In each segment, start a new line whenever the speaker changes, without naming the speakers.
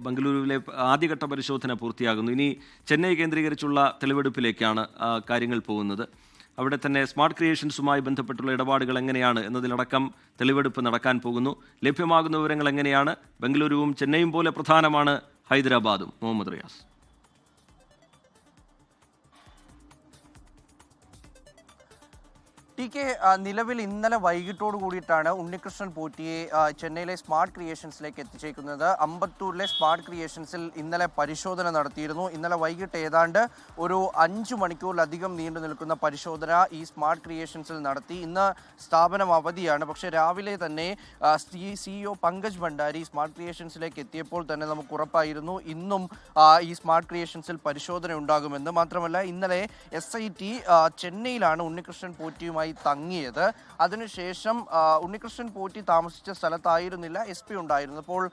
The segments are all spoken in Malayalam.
ബംഗളൂരുവിലെ ആദ്യഘട്ട പരിശോധന പൂർത്തിയാകുന്നു. ഇനി ചെന്നൈ കേന്ദ്രീകരിച്ചുള്ള തെളിവെടുപ്പിലേക്കാണ് കാര്യങ്ങൾ പോകുന്നത്. അവിടെ തന്നെ സ്മാർട്ട് ക്രിയേഷൻസുമായി ബന്ധപ്പെട്ടുള്ള ഇടപാടുകൾ എങ്ങനെയാണ് എന്നതിലടക്കം തെളിവെടുപ്പ് നടക്കാൻ പോകുന്നു. ലഭ്യമാകുന്ന വിവരങ്ങൾ എങ്ങനെയാണ്? ബംഗളൂരുവും ചെന്നൈയും പോലെ പ്രധാനമാണ് ഹൈദരാബാദും. മുഹമ്മദ് റിയാസ്.
ടി കെ, നിലവിൽ ഇന്നലെ വൈകിട്ടോട് കൂടിയിട്ടാണ് ഉണ്ണികൃഷ്ണൻ പോറ്റിയെ ചെന്നൈയിലെ സ്മാർട്ട് ക്രിയേഷൻസിലേക്ക് എത്തിച്ചേക്കുന്നത്. അമ്പത്തൂരിലെ സ്മാർട്ട് ക്രിയേഷൻസിൽ ഇന്നലെ പരിശോധന നടത്തിയിരുന്നു. ഇന്നലെ വൈകിട്ട് ഏതാണ്ട് ഒരു 5 മണിക്കൂറിലധികം നീണ്ടു നിൽക്കുന്ന പരിശോധന ഈ സ്മാർട്ട് ക്രിയേഷൻസിൽ നടത്തി. ഇന്ന് സ്ഥാപനം അവധിയാണ്. പക്ഷേ രാവിലെ തന്നെ CEO പങ്കജ് ഭണ്ഡാരി സ്മാർട്ട് ക്രിയേഷൻസിലേക്ക് എത്തിയപ്പോൾ തന്നെ നമുക്ക് ഉറപ്പായിരുന്നു ഇന്നും ഈ സ്മാർട്ട് ക്രിയേഷൻസിൽ പരിശോധന ഉണ്ടാകുമെന്ന്. മാത്രമല്ല ഇന്നലെ SIT ചെന്നൈയിലാണ് ഉണ്ണികൃഷ്ണൻ പോറ്റിയുമായി തങ്ങിയത്. അതിനുശേഷം ഉണ്ണികൃഷ്ണൻ പോറ്റി താമസിച്ച സ്ഥലത്തായിരുന്നില്ല SP ഉണ്ടായിരുന്നു. അപ്പോൾ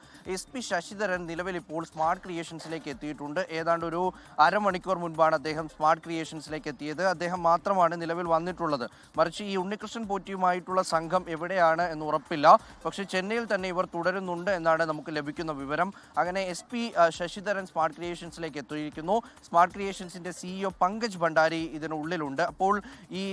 SP ശശിധരൻ നിലവിൽ ഇപ്പോൾ സ്മാർട്ട് ക്രിയേഷൻസിലേക്ക് എത്തിയിട്ടുണ്ട്. ഏതാണ്ട് ഒരു അരമണിക്കൂർ മുൻപാണ് അദ്ദേഹം സ്മാർട്ട് ക്രിയേഷൻസിലേക്ക് എത്തിയത്. അദ്ദേഹം മാത്രമാണ് നിലവിൽ വന്നിട്ടുള്ളത്. മറിച്ച് ഈ ഉണ്ണികൃഷ്ണൻ പോറ്റിയുമായിട്ടുള്ള സംഘം എവിടെയാണ് എന്ന് ഉറപ്പില്ല. പക്ഷേ ചെന്നൈയിൽ തന്നെ ഇവർ തുടരുന്നുണ്ട് എന്നാണ് നമുക്ക് ലഭിക്കുന്ന വിവരം. അങ്ങനെ SP ശശിധരൻ സ്മാർട്ട് ക്രിയേഷൻസിലേക്ക് എത്തിയിരിക്കുന്നു. സ്മാർട്ട് ക്രിയേഷൻസിന്റെ CEO പങ്കജ് ഭണ്ഡാരി ഇതിനുള്ളിലുണ്ട്. അപ്പോൾ ഈ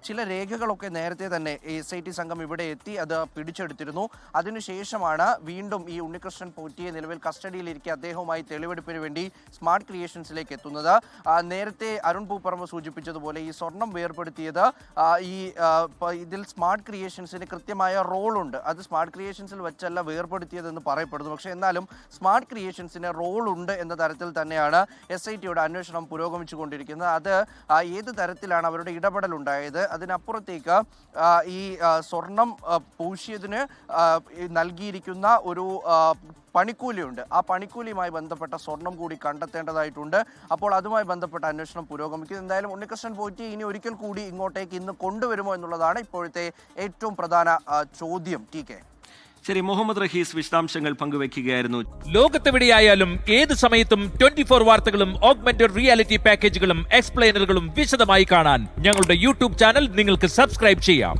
ചില രേഖകളൊക്കെ നേരത്തെ തന്നെ SIT സംഘം ഇവിടെ എത്തി അത് പിടിച്ചെടുത്തിരുന്നു. അതിനുശേഷമാണ് വീണ്ടും ഈ ഉണ്ണികൃഷ്ണൻ പോറ്റിയെ നിലവിൽ കസ്റ്റഡിയിലിരിക്കെ അദ്ദേഹവുമായി തെളിവെടുപ്പിന് വേണ്ടി സ്മാർട്ട് ക്രിയേഷൻസിലേക്ക് എത്തുന്നത്. നേരത്തെ അരുൺ പൂപ്പറമ്പ് സൂചിപ്പിച്ചതുപോലെ ഈ സ്വർണം വേർപെടുത്തിയത് ഇതിൽ സ്മാർട്ട് ക്രിയേഷൻസിന് കൃത്യമായ റോളുണ്ട്. അത് സ്മാർട്ട് ക്രിയേഷൻസിൽ വെച്ചല്ല വേർപെടുത്തിയതെന്ന് പറയപ്പെടുന്നു. പക്ഷേ എന്നാലും സ്മാർട്ട് ക്രിയേഷൻസിന് റോളുണ്ട് എന്ന തരത്തിൽ തന്നെയാണ് SITയുടെ അന്വേഷണം പുരോഗമിച്ചുകൊണ്ടിരിക്കുന്നത്. അത് ഏത് തരത്തിലാണ് അവരുടെ ഇടപെടൽ ഉണ്ടായത്, അതിനപ്പുറത്തേക്ക് ഈ സ്വർണം പൂശിയതിന് നൽകിയിരിക്കുന്ന ഒരു പണിക്കൂലിയുണ്ട്. ആ പണിക്കൂലിയുമായി ബന്ധപ്പെട്ട സ്വർണം കൂടി കണ്ടെത്തേണ്ടതായിട്ടുണ്ട്. അപ്പോൾ അതുമായി ബന്ധപ്പെട്ട അന്വേഷണം പുരോഗമിക്കും. എന്തായാലും ഉണ്ണികൃഷ്ണൻ പോറ്റി ഇനി ഒരിക്കൽ കൂടി ഇങ്ങോട്ടേക്ക് ഇന്ന് കൊണ്ടുവരുമോ എന്നുള്ളതാണ് ഇപ്പോഴത്തെ ഏറ്റവും പ്രധാന ചോദ്യം. T K.
ശരി, മുഹമ്മദ് റഹീസ് വിശദാംശങ്ങൾ പങ്കുവയ്ക്കുകയായിരുന്നു.
ലോകത്തെവിടെയായാലും ഏത് സമയത്തും 24 വാർത്തകളും ഓഗ്മെന്റഡ് റിയാലിറ്റി പാക്കേജുകളും എക്സ്പ്ലെയിനറുകളും വിശദമായി കാണാൻ ഞങ്ങളുടെ YouTube ചാനൽ നിങ്ങൾക്ക് സബ്സ്ക്രൈബ് ചെയ്യാം.